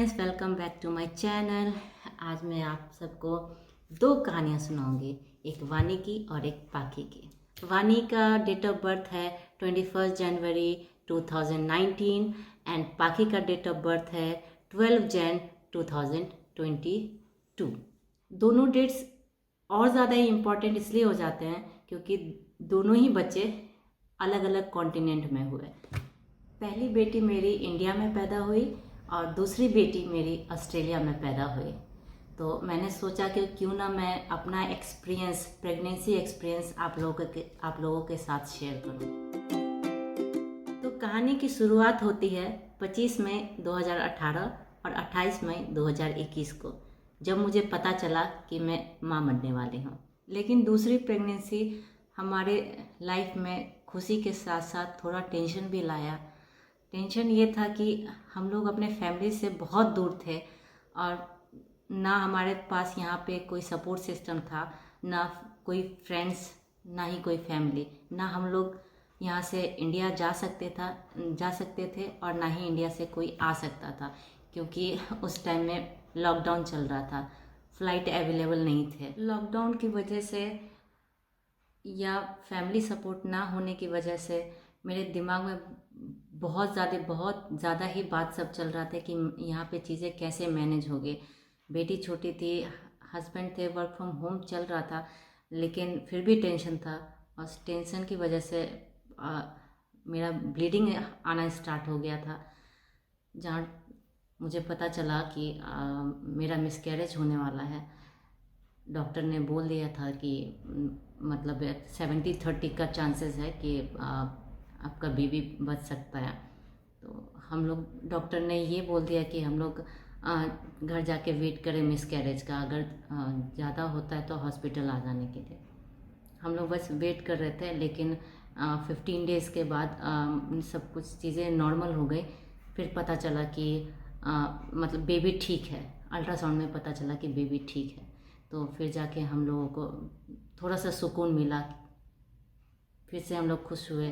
Friends, welcome back to my channel. आज मैं आप सबको दो कहानियाँ सुनाऊंगी, एक वानी की और एक पाखी की। वानी का डेट ऑफ बर्थ है 21 जनवरी 2019 एंड पाखी का डेट ऑफ बर्थ है 12 जन 2022। दोनों डेट्स और ज़्यादा ही इम्पॉर्टेंट इसलिए हो जाते हैं क्योंकि दोनों ही बच्चे अलग अलग कॉन्टिनेंट में हुए। पहली बेटी मेरी इंडिया में पैदा हुई और दूसरी बेटी मेरी ऑस्ट्रेलिया में पैदा हुई। तो मैंने सोचा कि क्यों ना मैं अपना एक्सपीरियंस, प्रेगनेंसी एक्सपीरियंस आप लोगों के साथ शेयर करूं। तो कहानी की शुरुआत होती है 25 मई 2018 और 28 मई 2021 को, जब मुझे पता चला कि मैं माँ बनने वाली हूँ। लेकिन दूसरी प्रेगनेंसी हमारे लाइफ में खुशी के साथ साथ थोड़ा टेंशन भी लाया। टेंशन ये था कि हम लोग अपने फैमिली से बहुत दूर थे और ना हमारे पास यहाँ पे कोई सपोर्ट सिस्टम था, ना कोई फ्रेंड्स, ना ही कोई फैमिली। ना हम लोग यहाँ से इंडिया जा सकते थे और ना ही इंडिया से कोई आ सकता था, क्योंकि उस टाइम में लॉकडाउन चल रहा था, फ़्लाइट अवेलेबल नहीं थे। लॉकडाउन की वजह से या फैमिली सपोर्ट ना होने की वजह से मेरे दिमाग में बहुत ज़्यादा ही बात सब चल रहा था कि यहाँ पे चीज़ें कैसे मैनेज होगी। बेटी छोटी थी, हस्बैंड थे, वर्क फ्रॉम होम चल रहा था, लेकिन फिर भी टेंशन था। और टेंशन की वजह से मेरा ब्लीडिंग आना स्टार्ट हो गया था, जहाँ मुझे पता चला कि मेरा मिसकैरेज होने वाला है। डॉक्टर ने बोल दिया था कि मतलब 70-30 का चांसेस है कि आपका बेबी बच सकता है। तो हम लोग, डॉक्टर ने ये बोल दिया कि हम लोग घर जाके वेट करें मिसकैरेज का, अगर ज़्यादा होता है तो हॉस्पिटल आ जाने के लिए। हम लोग बस वेट कर रहे थे, लेकिन 15 डेज़ के बाद सब कुछ चीज़ें नॉर्मल हो गई। फिर पता चला कि मतलब बेबी ठीक है। अल्ट्रासाउंड में पता चला कि बेबी ठीक है। तो फिर जाके हम लोगों को थोड़ा सा सुकून मिला, फिर से हम लोग खुश हुए।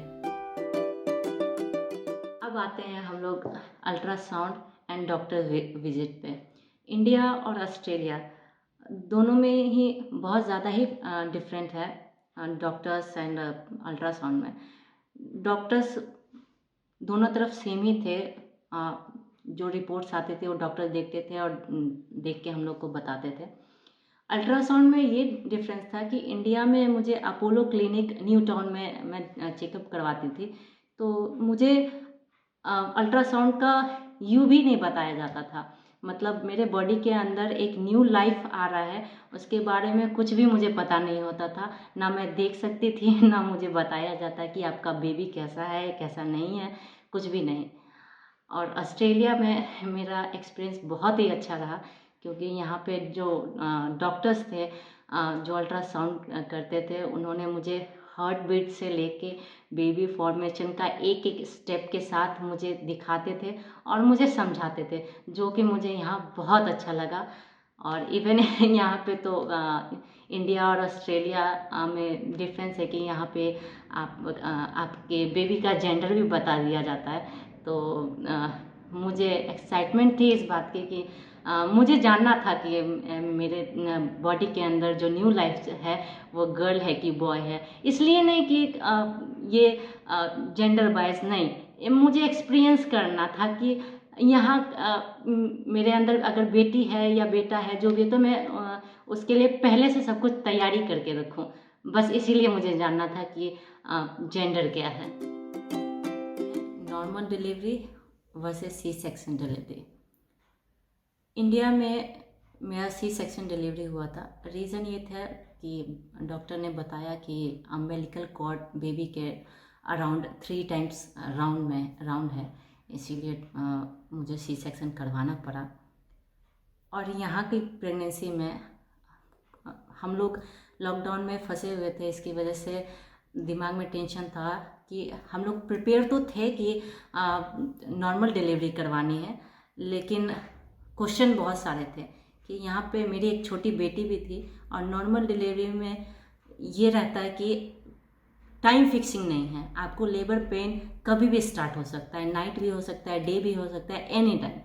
अब आते हैं हम लोग अल्ट्रासाउंड एंड डॉक्टर विजिट पे। इंडिया और ऑस्ट्रेलिया दोनों में ही बहुत ज़्यादा ही डिफरेंट है डॉक्टर्स एंड अल्ट्रासाउंड में। डॉक्टर्स दोनों तरफ सेम ही थे। जो रिपोर्ट्स आते थे वो डॉक्टर देखते थे और देख के हम लोग को बताते थे। अल्ट्रासाउंड में ये डिफरेंस था कि इंडिया में मुझे अपोलो क्लिनिक न्यू टाउन में मैं चेकअप करवाती थी, तो मुझे अल्ट्रासाउंड का यू भी नहीं बताया जाता था। मतलब मेरे बॉडी के अंदर एक न्यू लाइफ आ रहा है, उसके बारे में कुछ भी मुझे पता नहीं होता था। ना मैं देख सकती थी, ना मुझे बताया जाता कि आपका बेबी कैसा है कैसा नहीं है, कुछ भी नहीं। और ऑस्ट्रेलिया में मेरा एक्सपीरियंस बहुत ही अच्छा रहा, क्योंकि यहाँ पे जो डॉक्टर्स थे जो अल्ट्रासाउंड करते थे, उन्होंने मुझे हार्ट बीट से लेके बेबी फॉर्मेशन का एक एक स्टेप के साथ मुझे दिखाते थे और मुझे समझाते थे, जो कि मुझे यहाँ बहुत अच्छा लगा। और इवन यहाँ पे तो इंडिया और ऑस्ट्रेलिया में डिफरेंस है कि यहाँ पे आपके बेबी का जेंडर भी बता दिया जाता है। तो मुझे एक्साइटमेंट थी इस बात की कि मुझे जानना था कि मेरे बॉडी के अंदर जो न्यू लाइफ है वो गर्ल है कि बॉय है। इसलिए नहीं कि ये जेंडर वाइज नहीं, मुझे एक्सपीरियंस करना था कि यहाँ मेरे अंदर अगर बेटी है या बेटा है जो भी, तो मैं उसके लिए पहले से सब कुछ तैयारी करके रखूँ। बस इसीलिए मुझे जानना था कि जेंडर क्या है। Normal delivery versus C section delivery. India में मेरा सी सेक्शन डिलीवरी हुआ था। रीज़न ये था कि डॉक्टर ने बताया कि अम्बिलिकल कॉर्ड बेबी के अराउंड 3 टाइम्स राउंड है, इसीलिए मुझे सी सेक्शन करवाना पड़ा। और यहाँ की प्रेगनेंसी में हम लोग लॉकडाउन में फंसे हुए थे, इसकी वजह से दिमाग में टेंशन था कि हम लोग प्रिपेयर तो थे कि नॉर्मल डिलीवरी करवानी है, लेकिन क्वेश्चन बहुत सारे थे कि यहाँ पे मेरी एक छोटी बेटी भी थी। और नॉर्मल डिलीवरी में ये रहता है कि टाइम फिक्सिंग नहीं है, आपको लेबर पेन कभी भी स्टार्ट हो सकता है, नाइट भी हो सकता है, डे भी हो सकता है, एनी टाइम।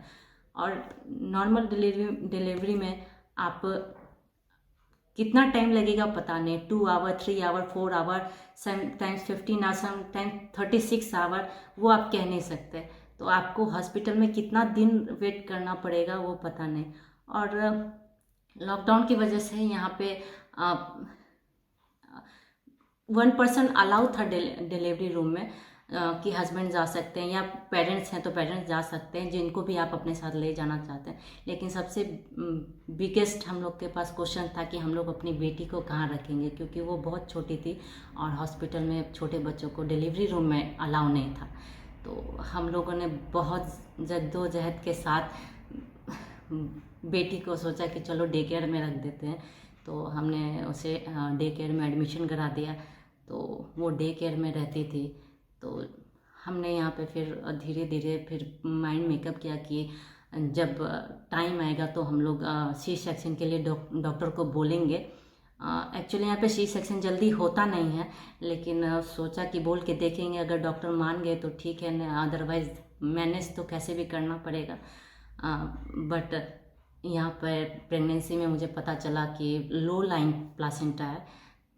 और नॉर्मल डिलीवरी में आप कितना टाइम लगेगा पता नहीं, 2 hour, 3 hour, 4 hour, sometimes 15 hour, sometimes 36 hour, वो आप कह नहीं सकते। तो आपको हॉस्पिटल में कितना दिन वेट करना पड़ेगा वो पता नहीं। और लॉकडाउन की वजह से यहाँ पे 1 पर्सन अलाउ था डिलीवरी रूम में, कि हस्बैंड जा सकते हैं या पेरेंट्स हैं तो पेरेंट्स जा सकते हैं, जिनको भी आप अपने साथ ले जाना चाहते हैं। लेकिन सबसे बिगेस्ट हम लोग के पास क्वेश्चन था कि हम लोग अपनी बेटी को कहाँ रखेंगे, क्योंकि वो बहुत छोटी थी और हॉस्पिटल में छोटे बच्चों को डिलीवरी रूम में अलाउ नहीं था। तो हम लोगों ने बहुत जद्दोजहद के साथ बेटी को सोचा कि चलो डे केयर में रख देते हैं। तो हमने उसे डे केयर में एडमिशन करा दिया। तो वो डे केयर में रहती थी। तो हमने यहाँ पे फिर धीरे धीरे फिर माइंड मेकअप किया कि जब टाइम आएगा तो हम लोग सी सेक्शन के लिए डॉक्टर को बोलेंगे। एक्चुअली यहाँ पे सी सेक्शन जल्दी होता नहीं है, लेकिन सोचा कि बोल के देखेंगे, अगर डॉक्टर मान गए तो ठीक है, अदरवाइज मैनेज तो कैसे भी करना पड़ेगा। बट यहाँ पर प्रेगनेंसी में मुझे पता चला कि लो लाइन प्लासेंटा है,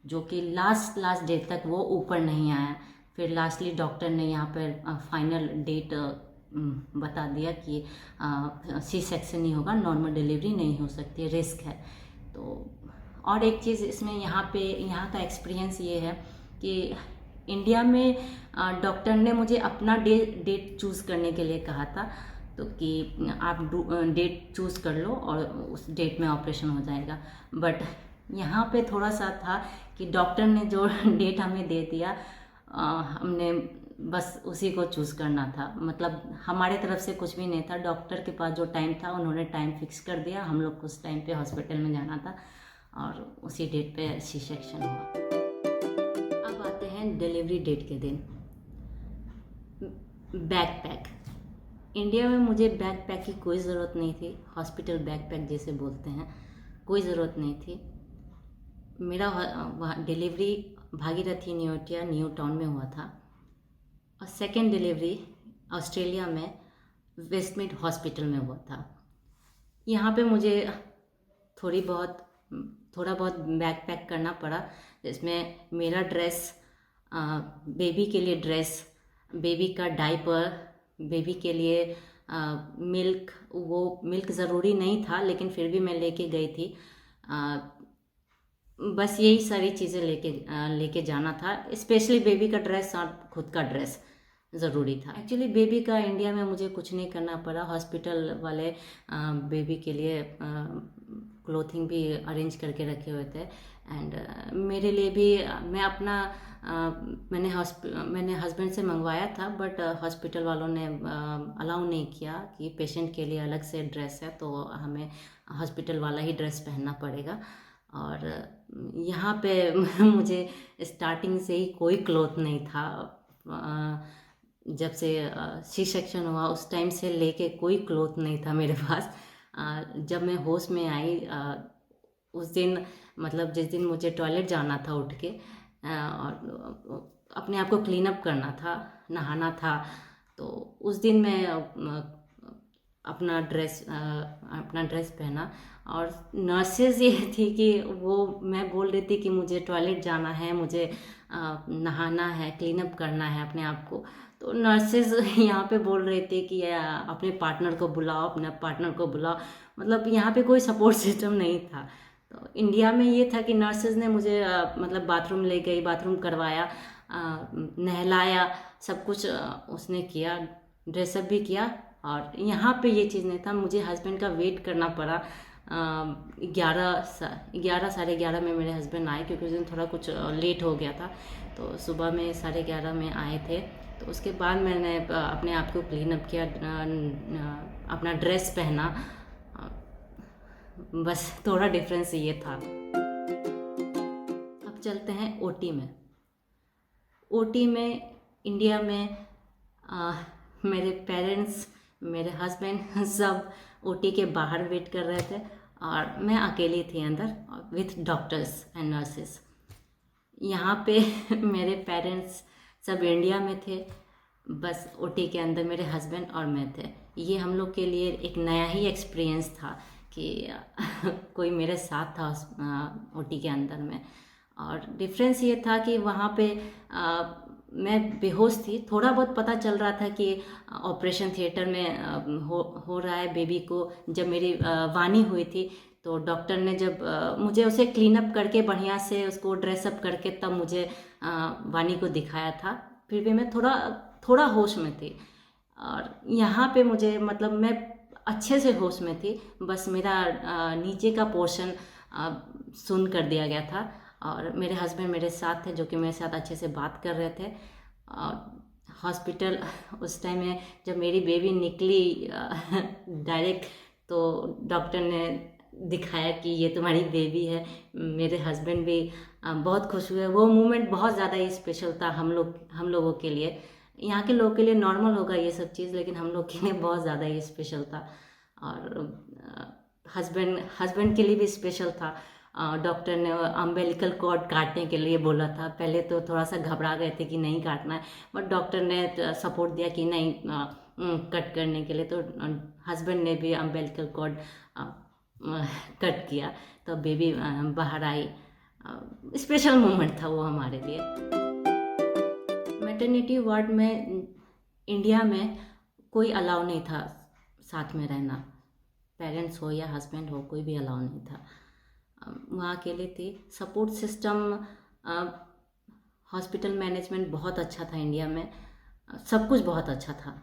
जो कि लास्ट डे तक वो ऊपर नहीं आया। फिर लास्टली डॉक्टर ने यहाँ पर फाइनल डेट बता दिया कि सी सेक्शन ही होगा, नॉर्मल डिलीवरी नहीं हो सकती, रिस्क है। तो और एक चीज़ इसमें यहाँ का एक्सपीरियंस ये है कि इंडिया में डॉक्टर ने मुझे अपना डेट चूज़ करने के लिए कहा था, तो कि आप डेट चूज़ कर लो और उस डेट में ऑपरेशन हो जाएगा। बट यहाँ पे थोड़ा सा था कि डॉक्टर ने जो डेट हमें दे दिया, हमने बस उसी को चूज़ करना था। मतलब हमारे तरफ से कुछ भी नहीं था, डॉक्टर के पास जो टाइम था उन्होंने टाइम फिक्स कर दिया, हम लोग को उस टाइम पे हॉस्पिटल में जाना था और उसी डेट पे सी सेक्शन हुआ। अब आते हैं डिलीवरी डेट के दिन। बैकपैक, इंडिया में मुझे बैकपैक की कोई ज़रूरत नहीं थी, हॉस्पिटल बैकपैक जैसे बोलते हैं, कोई ज़रूरत नहीं थी। मेरा डिलीवरी भागीरथी न्योटिया न्यू टाउन में हुआ था और सेकेंड डिलीवरी ऑस्ट्रेलिया में वेस्टमीड हॉस्पिटल में हुआ था। यहाँ पे मुझे थोड़ा बहुत बैग पैक करना पड़ा, जिसमें मेरा ड्रेस, बेबी के लिए ड्रेस, बेबी का डाइपर, बेबी के लिए मिल्क, वो मिल्क ज़रूरी नहीं था लेकिन फिर भी मैं लेके गई थी। बस यही सारी चीज़ें लेके जाना था। स्पेशली बेबी का ड्रेस और खुद का ड्रेस ज़रूरी था। एक्चुअली बेबी का इंडिया में मुझे कुछ नहीं करना पड़ा, हॉस्पिटल वाले बेबी के लिए क्लोथिंग भी अरेंज करके रखे हुए थे। एंड मेरे लिए भी मैंने हस्बैंड से मंगवाया था, बट हॉस्पिटल वालों ने अलाउ नहीं किया कि पेशेंट के लिए अलग से ड्रेस है, तो हमें हॉस्पिटल वाला ही ड्रेस पहनना पड़ेगा। और यहाँ पे मुझे स्टार्टिंग से ही कोई क्लोथ नहीं था। जब से सी सेक्शन हुआ उस टाइम से लेके कोई क्लोथ नहीं था मेरे पास। जब मैं होश में आई उस दिन, मतलब जिस दिन मुझे टॉयलेट जाना था उठ के, और अपने आप को क्लीन अप करना था, नहाना था, तो उस दिन मैं अपना ड्रेस पहना। और नर्सेज ये थी कि वो मैं बोल रही थी कि मुझे टॉयलेट जाना है, मुझे नहाना है, क्लीन अप करना है अपने आप को, तो नर्सेज यहाँ पे बोल रहे थे कि अपने पार्टनर को बुलाओ। मतलब यहाँ पे कोई सपोर्ट सिस्टम नहीं था। तो इंडिया में ये था कि नर्सेज ने मुझे मतलब बाथरूम ले गई, बाथरूम करवाया, नहलाया, सब कुछ उसने किया, ड्रेसअप भी किया। और यहाँ पे ये चीज़ नहीं था, मुझे हस्बैंड का वेट करना पड़ा। 11 साढ़े 11 में मेरे हस्बैंड आए, क्योंकि उस दिन थोड़ा कुछ लेट हो गया था, तो सुबह में 11:30 में आए थे। तो उसके बाद मैंने अपने आप को क्लीन अप किया, अपना ड्रेस पहना, बस थोड़ा डिफरेंस ये था। अब चलते हैं ओटी में। ओटी में इंडिया में मेरे पेरेंट्स, मेरे हस्बैंड सब ओटी के बाहर वेट कर रहे थे और मैं अकेली थी अंदर विथ डॉक्टर्स एंड नर्सेस। यहाँ पे मेरे पेरेंट्स सब इंडिया में थे, बस ओटी के अंदर मेरे हस्बैंड और मैं थे। ये हम लोग के लिए एक नया ही एक्सपीरियंस था कि कोई मेरे साथ था उस ओटी के अंदर में। और डिफरेंस ये था कि वहाँ पे मैं बेहोश थी, थोड़ा बहुत पता चल रहा था कि ऑपरेशन थिएटर में हो रहा है बेबी को। जब मेरी वानी हुई थी तो डॉक्टर ने जब मुझे उसे क्लीन अप करके बढ़िया से उसको ड्रेसअप करके तब मुझे वानी को दिखाया था। फिर भी मैं थोड़ा थोड़ा होश में थी। और यहाँ पे मुझे मतलब मैं अच्छे से होश में थी, बस मेरा नीचे का पोर्शन सुन कर दिया गया था। और मेरे हस्बैंड मेरे साथ थे जो कि मेरे साथ अच्छे से बात कर रहे थे। और हॉस्पिटल उस टाइम में जब मेरी बेबी निकली डायरेक्ट, तो डॉक्टर ने दिखाया कि ये तुम्हारी बेबी है। मेरे हस्बैंड भी बहुत खुश हुए। वो मोमेंट बहुत ज़्यादा ही स्पेशल था हम लोगों के लिए। यहाँ के लोगों के लिए नॉर्मल होगा ये सब चीज़, लेकिन हम लोग के लिए बहुत ज़्यादा ही स्पेशल था। और हस्बैंड के लिए भी स्पेशल था। डॉक्टर ने अम्बिलिकल कॉर्ड काटने के लिए बोला था। पहले तो थोड़ा सा घबरा गए थे कि नहीं काटना है, बट डॉक्टर ने सपोर्ट दिया कि नहीं कट करने के लिए। तो हस्बैंड ने भी अम्बिलिकल कॉर्ड कट किया, तो बेबी बाहर आई। स्पेशल मोमेंट था वो हमारे लिए। मैटरनिटी वार्ड में इंडिया में कोई अलाउ नहीं था साथ में रहना, पेरेंट्स हो या हस्बैंड हो, कोई भी अलाउ नहीं था। वहाँ अकेले थी। सपोर्ट सिस्टम, हॉस्पिटल मैनेजमेंट बहुत अच्छा था इंडिया में। सब कुछ बहुत अच्छा था,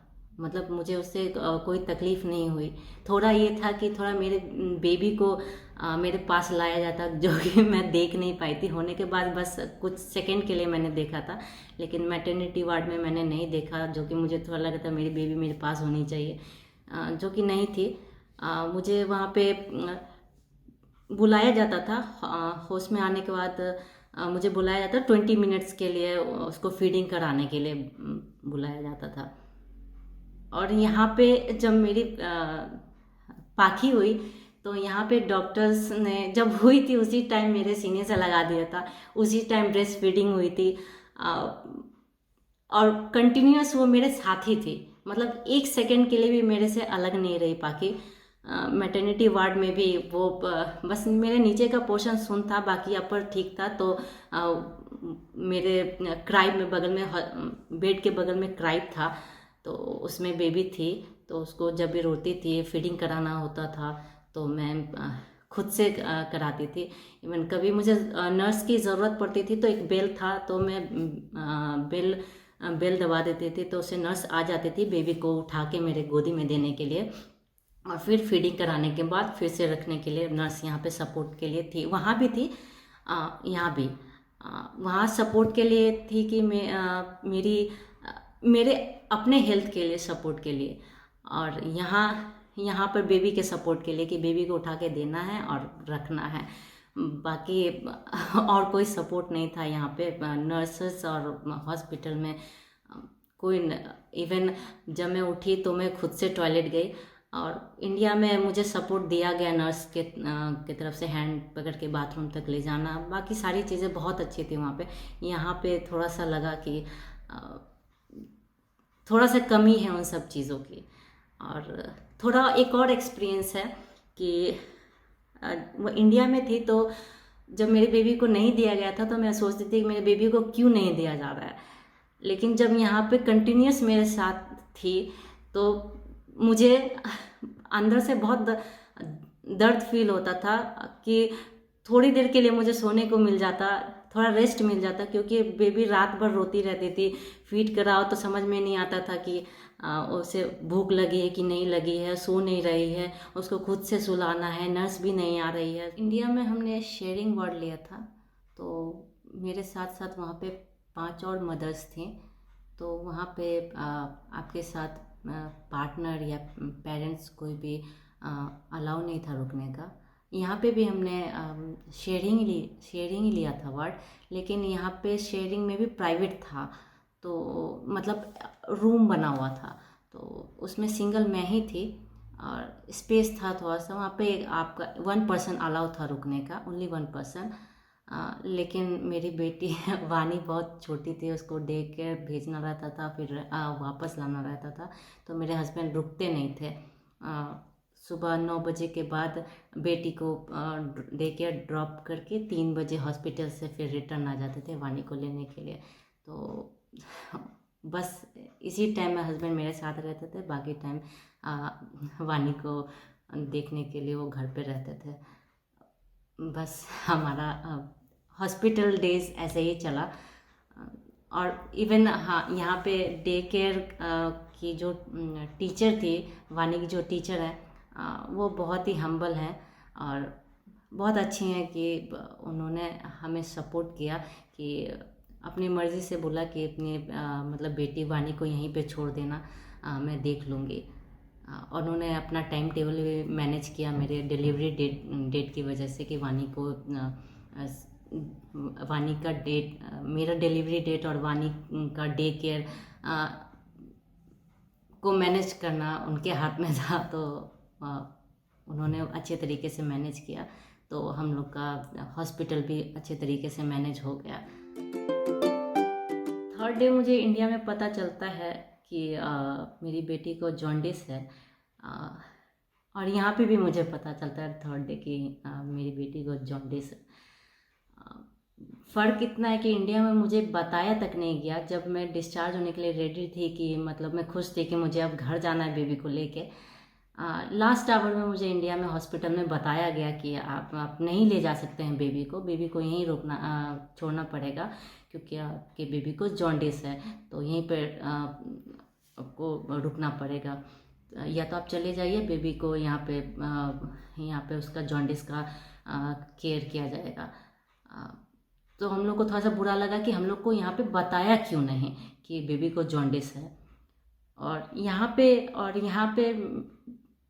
मतलब मुझे उससे कोई तकलीफ़ नहीं हुई। थोड़ा ये था कि थोड़ा मेरे बेबी को मेरे पास लाया जाता, जो कि मैं देख नहीं पाई थी। होने के बाद बस कुछ सेकंड के लिए मैंने देखा था, लेकिन मैटरनिटी वार्ड में मैंने नहीं देखा, जो कि मुझे थोड़ा लगा था मेरी बेबी मेरे पास होनी चाहिए, जो कि नहीं थी। मुझे वहाँ पे बुलाया जाता था। होश में आने के बाद मुझे बुलाया जाता 20 मिनट्स के लिए, उसको फीडिंग कराने के लिए बुलाया जाता था। और यहाँ पे जब मेरी पाखी हुई तो यहाँ पे डॉक्टर्स ने जब हुई थी उसी टाइम मेरे सीने से लगा दिया था, उसी टाइम ब्रेस्ट फीडिंग हुई थी। और कंटिन्यूअस वो मेरे साथ ही थी, मतलब एक सेकंड के लिए भी मेरे से अलग नहीं रही पाखी। मैटरनिटी वार्ड में भी वो बस मेरे नीचे का पोर्शन सुन था, बाकी अपर ठीक था। तो मेरे क्राइब में बगल में बेड के बगल में क्राइब था, तो उसमें बेबी थी। तो उसको जब भी रोती थी, फीडिंग कराना होता था, तो मैं खुद से कराती थी। इवन कभी मुझे नर्स की ज़रूरत पड़ती थी तो एक बेल था, तो मैं बेल दबा देती थी, तो उससे नर्स आ जाती थी बेबी को उठा के मेरे गोदी में देने के लिए। और फिर फीडिंग कराने के बाद फिर से रखने के लिए नर्स यहाँ पे सपोर्ट के लिए थी। वहाँ भी थी, यहाँ भी। वहाँ सपोर्ट के लिए थी कि मेरे अपने हेल्थ के लिए, सपोर्ट के लिए। और यहाँ पर बेबी के सपोर्ट के लिए कि बेबी को उठा के देना है और रखना है। बाकी और कोई सपोर्ट नहीं था यहाँ पे नर्सेस और हॉस्पिटल में कोई। इवन जब मैं उठी तो मैं खुद से टॉयलेट गई। और इंडिया में मुझे सपोर्ट दिया गया नर्स के तरफ से, हैंड पकड़ के बाथरूम तक ले जाना, बाकी सारी चीज़ें बहुत अच्छी थी वहाँ पे। यहाँ पे थोड़ा सा लगा कि थोड़ा सा कमी है उन सब चीज़ों की। और थोड़ा एक और एक्सपीरियंस है कि वो इंडिया में थी तो जब मेरे बेबी को नहीं दिया गया था तो मैं सोचती थी कि मेरे बेबी को क्यों नहीं दिया जा रहा है। लेकिन जब यहाँ पे कंटिन्यूस मेरे साथ थी तो मुझे अंदर से बहुत दर्द फील होता था कि थोड़ी देर के लिए मुझे सोने को मिल जाता, थोड़ा रेस्ट मिल जाता, क्योंकि बेबी रात भर रोती रहती थी। फीड कराओ तो समझ में नहीं आता था कि उसे भूख लगी है कि नहीं लगी है, सो नहीं रही है, उसको खुद से सुलाना है, नर्स भी नहीं आ रही है। इंडिया में हमने शेयरिंग वार्ड लिया था, तो मेरे साथ साथ वहाँ पे 5 और मदर्स थी। तो वहाँ पे आपके साथ पार्टनर या पेरेंट्स कोई भी अलाउ नहीं था रुकने का। यहाँ पे भी हमने शेयरिंग ही लिया था वार्ड, लेकिन यहाँ पे शेयरिंग में भी प्राइवेट था, तो मतलब रूम बना हुआ था, तो उसमें सिंगल मैं ही थी और स्पेस था थोड़ा सा। वहाँ पे आपका 1 पर्सन अलाउ था रुकने का, ओनली 1 पर्सन। लेकिन मेरी बेटी वानी बहुत छोटी थी, उसको डे केयर भेजना रहता था, फिर वापस लाना रहता था, तो मेरे हस्बैंड रुकते नहीं थे। सुबह 9 बजे के बाद बेटी को डे केयर ड्रॉप करके 3 बजे हॉस्पिटल से फिर रिटर्न आ जाते थे वानी को लेने के लिए। तो बस इसी टाइम में हस्बैंड मेरे साथ रहते थे, बाकी टाइम वानी को देखने के लिए वो घर पे रहते थे। बस हमारा हॉस्पिटल डेज ऐसे ही चला। और इवन हाँ, यहाँ पे डे केयर की जो टीचर थी, वानी की जो टीचर है, वो बहुत ही हम्बल हैं और बहुत अच्छी हैं कि उन्होंने हमें सपोर्ट किया कि अपनी मर्ज़ी से बोला कि अपनी मतलब बेटी वानी को यहीं पे छोड़ देना, मैं देख लूँगी। और उन्होंने अपना टाइम टेबल भी मैनेज किया मेरे डिलीवरी डेट की वजह से कि वानी को वानी का डेट, मेरा डिलीवरी डेट और वानी का डे केयर को मैनेज करना उनके हाथ में था। तो उन्होंने अच्छे तरीके से मैनेज किया, तो हम लोग का हॉस्पिटल भी अच्छे तरीके से मैनेज हो गया। थर्ड डे मुझे इंडिया में पता चलता है कि मेरी बेटी को जॉन्डिस है। और यहाँ पे भी मुझे पता चलता है थर्ड डे कि मेरी बेटी को जॉन्डिस है। फ़र्क इतना है कि इंडिया में मुझे बताया तक नहीं गया। जब मैं डिस्चार्ज होने के लिए रेडी थी कि मतलब मैं खुश थी कि मुझे अब घर जाना है बेबी को लेके, लास्ट आवर में मुझे इंडिया में हॉस्पिटल में बताया गया कि आप नहीं ले जा सकते हैं बेबी को यहीं रोकना छोड़ना पड़ेगा, क्योंकि आपके बेबी को जॉन्डिस है, तो यहीं पर आपको रुकना पड़ेगा। या तो आप चले जाइए, बेबी को यहाँ पे उसका जॉन्डिस का केयर किया जाएगा। तो हम लोग को थोड़ा सा बुरा लगा कि हम लोग को यहाँ पे बताया क्यों नहीं कि बेबी को जॉन्डिस है। और यहाँ पे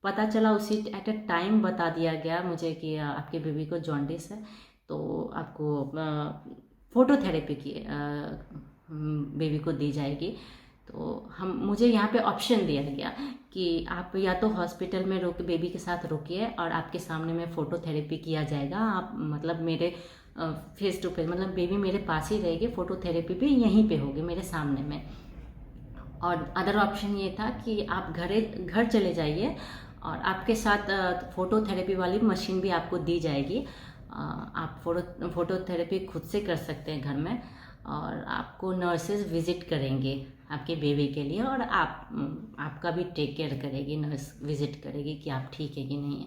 पता चला उसी एट अ टाइम बता दिया गया मुझे कि आपके बेबी को जॉन्डिस है, तो आपको फोटोथेरेपी की बेबी को दी जाएगी। तो मुझे यहाँ पे ऑप्शन दिया गया कि आप या तो हॉस्पिटल में बेबी के साथ रुकिए और आपके सामने में फ़ोटोथेरेपी किया जाएगा। आप मतलब मेरे फेस टू फेस, मतलब बेबी मेरे पास ही रहेगी, फ़ोटोथेरेपी भी यहीं पे होगी मेरे सामने में। और अदर ऑप्शन ये था कि आप घर चले जाइए और आपके साथ फ़ोटोथेरेपी वाली मशीन भी आपको दी जाएगी। आप फ़ोटोथेरेपी खुद से कर सकते हैं घर में, और आपको नर्सेज विज़िट करेंगे आपके बेबी के लिए, और आपका भी टेक केयर करेगी, नर्स विज़िट करेगी कि आप ठीक है कि नहीं है।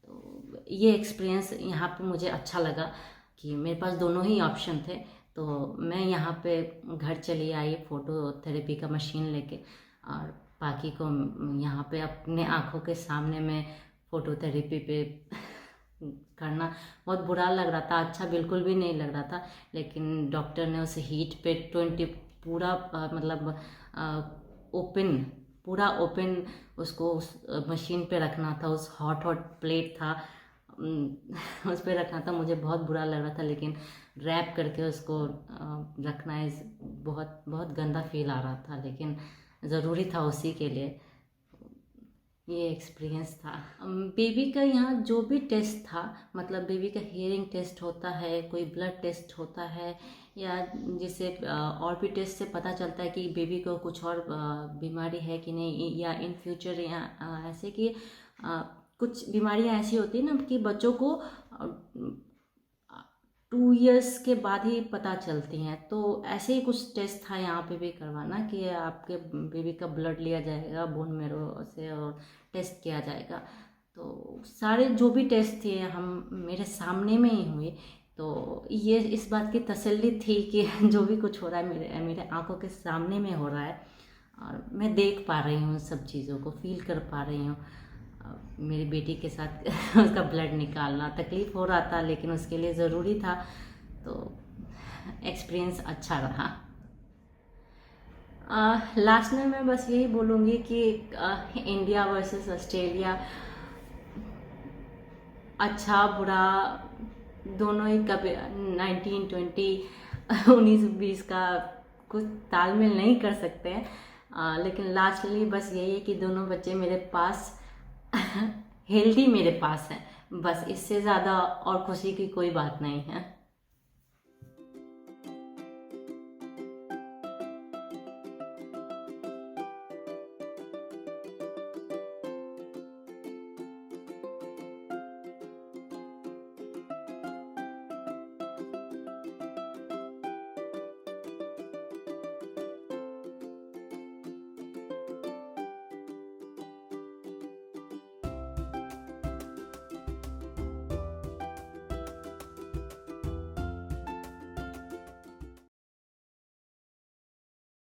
तो ये एक्सपीरियंस यहाँ पे मुझे अच्छा लगा कि मेरे पास दोनों ही ऑप्शन थे। तो मैं यहाँ पे घर चली आई फ़ोटोथेरेपी का मशीन लेके, और बाकी को यहाँ पे अपने आँखों के सामने में फ़ोटोथेरेपी पे करना बहुत बुरा लग रहा था, अच्छा बिल्कुल भी नहीं लग रहा था। लेकिन डॉक्टर ने उस हीट पे 20 पूरा मतलब पूरा ओपन उसको उस मशीन पे रखना था, उस हॉट प्लेट था उस पे रखना था। मुझे बहुत बुरा लग रहा था, लेकिन रैप करके उसको रखना बहुत बहुत गंदा फील आ रहा था, लेकिन ज़रूरी था उसी के लिए। ये एक्सपीरियंस था। बेबी का यहाँ जो भी टेस्ट था, मतलब बेबी का हियरिंग टेस्ट होता है, कोई ब्लड टेस्ट होता है, या जिससे और भी टेस्ट से पता चलता है कि बेबी को कुछ और बीमारी है कि नहीं, या इन फ्यूचर या ऐसे कि कुछ बीमारियाँ ऐसी होती है ना कि बच्चों को 2 इयर्स के बाद ही पता चलती हैं। तो ऐसे ही कुछ टेस्ट था यहाँ पे भी करवाना कि आपके बेबी का ब्लड लिया जाएगा बोन मैरो से और टेस्ट किया जाएगा। तो सारे जो भी टेस्ट थे मेरे सामने में ही हुए। तो ये इस बात की तसल्ली थी कि जो भी कुछ हो रहा है मेरे आंखों के सामने में हो रहा है, और मैं देख पा रही हूँ सब चीज़ों को, फील कर पा रही हूँ। मेरी बेटी के साथ उसका ब्लड निकालना तकलीफ़ हो रहा था, लेकिन उसके लिए ज़रूरी था। तो एक्सपीरियंस अच्छा रहा। लास्ट में मैं बस यही बोलूँगी कि इंडिया वर्सेस ऑस्ट्रेलिया, अच्छा बुरा दोनों ही कभी 1920 1920 का कुछ तालमेल नहीं कर सकते हैं। लेकिन लास्टली बस यही है कि दोनों बच्चे मेरे पास हेल्दी मेरे पास है, बस इससे ज़्यादा और खुशी की कोई बात नहीं है।